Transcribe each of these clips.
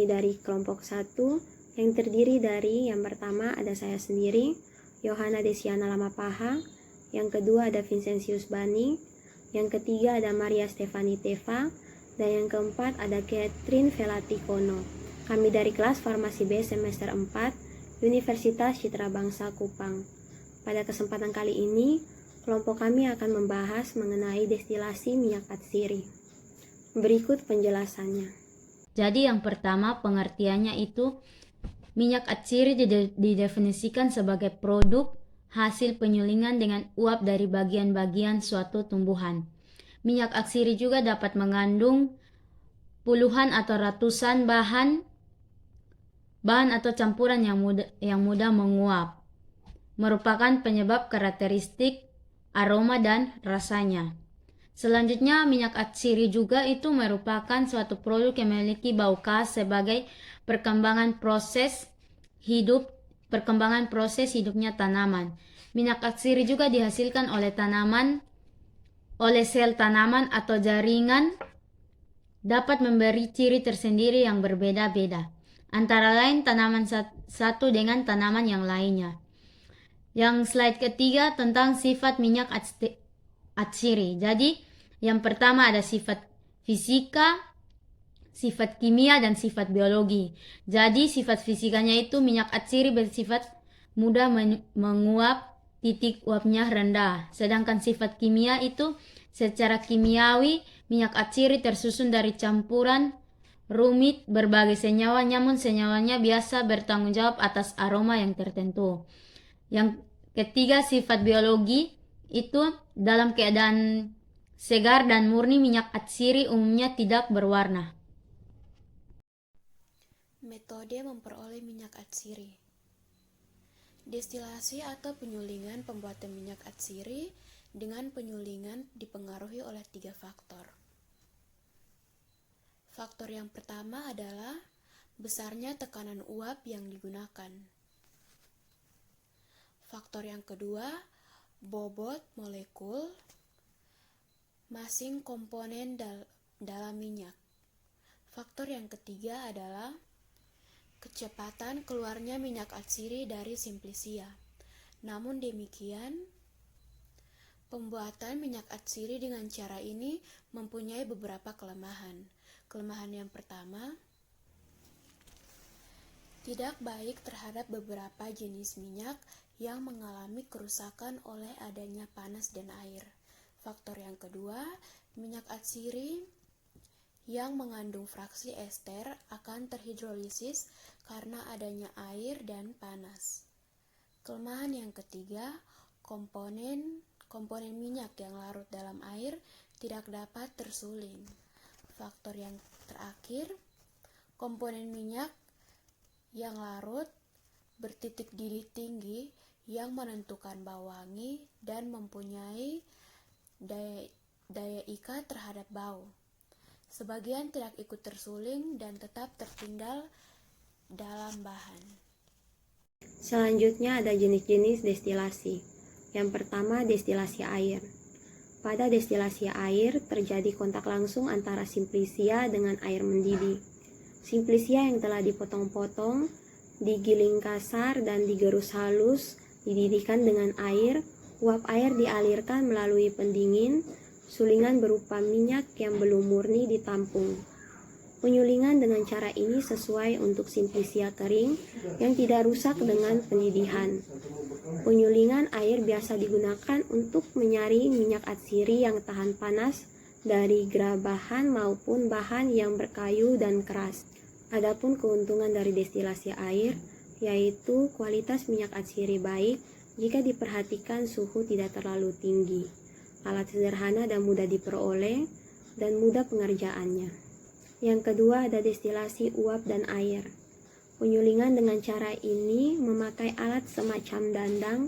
dari kelompok 1 yang terdiri dari yang pertama ada saya sendiri, Yohana Desiana Lamapaha, yang kedua ada Vincentius Bani, yang ketiga ada Maria Stefani Teva, dan yang keempat ada Catherine Velati Kono. Kami dari kelas Farmasi B semester 4, Universitas Citra Bangsa Kupang. Pada kesempatan kali ini, kelompok kami akan membahas mengenai destilasi minyak atsiri. Berikut penjelasannya. Jadi yang pertama pengertiannya itu minyak atsiri didefinisikan sebagai produk hasil penyulingan dengan uap dari bagian-bagian suatu tumbuhan. Minyak atsiri juga dapat mengandung puluhan atau ratusan bahan atau campuran yang mudah menguap, merupakan penyebab karakteristik aroma dan rasanya. Selanjutnya, minyak atsiri juga itu merupakan suatu produk yang memiliki bau khas sebagai perkembangan proses hidupnya tanaman. Minyak atsiri juga dihasilkan oleh sel tanaman atau jaringan, dapat memberi ciri tersendiri yang berbeda-beda, antara lain tanaman satu dengan tanaman yang lainnya. Yang slide ketiga tentang sifat minyak atsiri. Jadi, yang pertama ada sifat fisika, sifat kimia, dan sifat biologi. Jadi sifat fisikanya itu minyak atsiri bersifat mudah menguap, titik uapnya rendah. Sedangkan sifat kimia itu secara kimiawi minyak atsiri tersusun dari campuran rumit berbagai senyawa, namun senyawanya biasa bertanggung jawab atas aroma yang tertentu. Yang ketiga sifat biologi itu dalam keadaan segar dan murni minyak atsiri umumnya tidak berwarna. Metode memperoleh minyak atsiri. Destilasi atau penyulingan pembuatan minyak atsiri dengan penyulingan dipengaruhi oleh 3 faktor. Faktor yang pertama adalah besarnya tekanan uap yang digunakan. Faktor yang kedua, bobot molekul masing komponen dalam minyak. Faktor yang ketiga adalah kecepatan keluarnya minyak atsiri dari simplisia. Namun demikian, pembuatan minyak atsiri dengan cara ini mempunyai beberapa kelemahan. Kelemahan yang pertama, tidak baik terhadap beberapa jenis minyak yang mengalami kerusakan oleh adanya panas dan air. Faktor yang kedua, minyak atsiri yang mengandung fraksi ester akan terhidrolisis karena adanya air dan panas. Kelemahan yang ketiga, komponen minyak yang larut dalam air tidak dapat tersuling. Faktor yang terakhir, komponen minyak yang larut bertitik didih tinggi yang menentukan bau wangi dan mempunyai daya ikat terhadap bau. Sebagian tidak ikut tersuling dan tetap tertinggal dalam bahan. Selanjutnya ada jenis-jenis destilasi. Yang pertama, destilasi air. Pada destilasi air terjadi kontak langsung antara simplisia dengan air mendidih. Simplisia yang telah dipotong-potong, digiling kasar dan digerus halus dididihkan dengan air. Uap air dialirkan melalui pendingin, sulingan berupa minyak yang belum murni ditampung. Penyulingan dengan cara ini sesuai untuk simplisia kering yang tidak rusak dengan pendidihan. Penyulingan air biasa digunakan untuk menyaring minyak atsiri yang tahan panas dari gerabahan maupun bahan yang berkayu dan keras. Adapun keuntungan dari destilasi air, yaitu kualitas minyak atsiri baik jika diperhatikan suhu tidak terlalu tinggi, alat sederhana dan mudah diperoleh, dan mudah pengerjaannya. Yang kedua ada destilasi uap dan air. Penyulingan dengan cara ini memakai alat semacam dandang,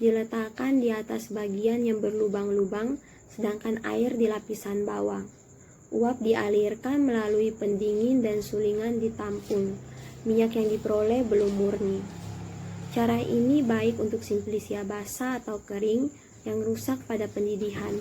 diletakkan di atas bagian yang berlubang-lubang, sedangkan air di lapisan bawah. Uap dialirkan melalui pendingin dan sulingan ditampung. Minyak yang diperoleh belum murni. Cara ini baik untuk simplisia basah atau kering yang rusak pada pendidihan.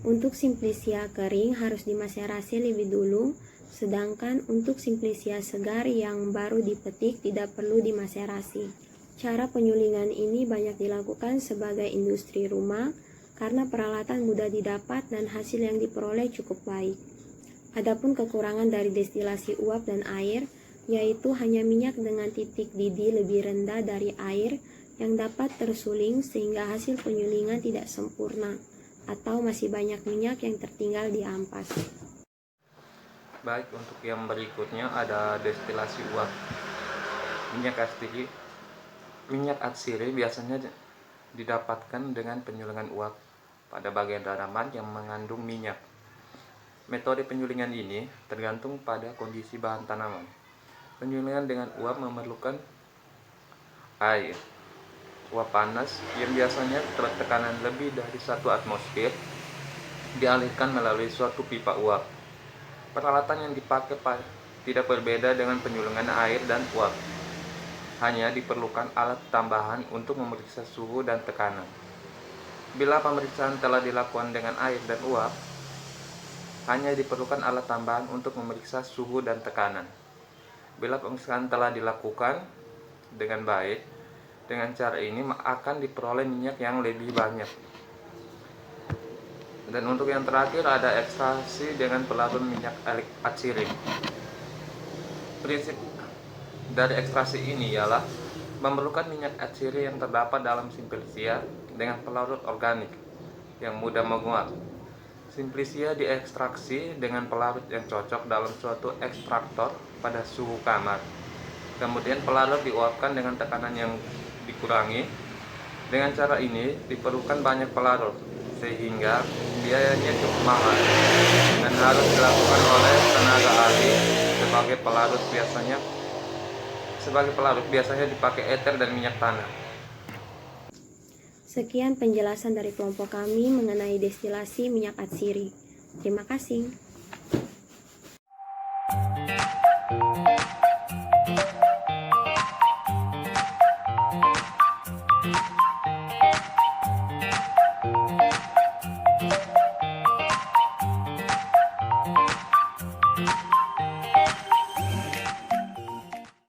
Untuk simplisia kering harus dimaserasi lebih dulu Sedangkan untuk simplisia segar yang baru dipetik tidak perlu dimaserasi. Cara penyulingan ini banyak dilakukan sebagai industri rumah karena peralatan mudah didapat dan hasil yang diperoleh cukup baik. Adapun kekurangan dari destilasi uap dan air, yaitu hanya minyak dengan titik didih lebih rendah dari air yang dapat tersuling sehingga hasil penyulingan tidak sempurna, atau masih banyak minyak yang tertinggal di ampas. Baik, untuk yang berikutnya ada destilasi uap. Minyak atsiri biasanya didapatkan dengan penyulingan uap pada bagian tanaman yang mengandung minyak. Metode penyulingan ini tergantung pada kondisi bahan tanaman. Penyulingan dengan uap memerlukan air. Uap panas yang biasanya bertekanan lebih dari 1 atmosfer dialirkan melalui suatu pipa uap. Peralatan yang dipakai tidak berbeda dengan penyulingan air dan uap. Hanya diperlukan alat tambahan untuk memeriksa suhu dan tekanan. Bila pemeriksaan telah dilakukan dengan air dan uap, hanya diperlukan alat tambahan untuk memeriksa suhu dan tekanan. Bila pemeriksaan telah dilakukan dengan baik, dengan cara ini akan diperoleh minyak yang lebih banyak. Dan untuk yang terakhir ada ekstraksi dengan pelarut minyak atsiri. Prinsip dari ekstraksi ini ialah memerlukan minyak atsiri yang terdapat dalam simplisia dengan pelarut organik yang mudah menguap. Simplisia diekstraksi dengan pelarut yang cocok dalam suatu ekstraktor pada suhu kamar. Kemudian pelarut diuapkan dengan tekanan yang dikurangi. Dengan cara ini diperlukan banyak pelarut, sehingga biayanya cukup mahal dan harus dilakukan oleh tenaga ahli. Sebagai pelarut biasanya dipakai eter dan minyak tanah. Sekian penjelasan dari kelompok kami mengenai destilasi minyak atsiri. Terima kasih.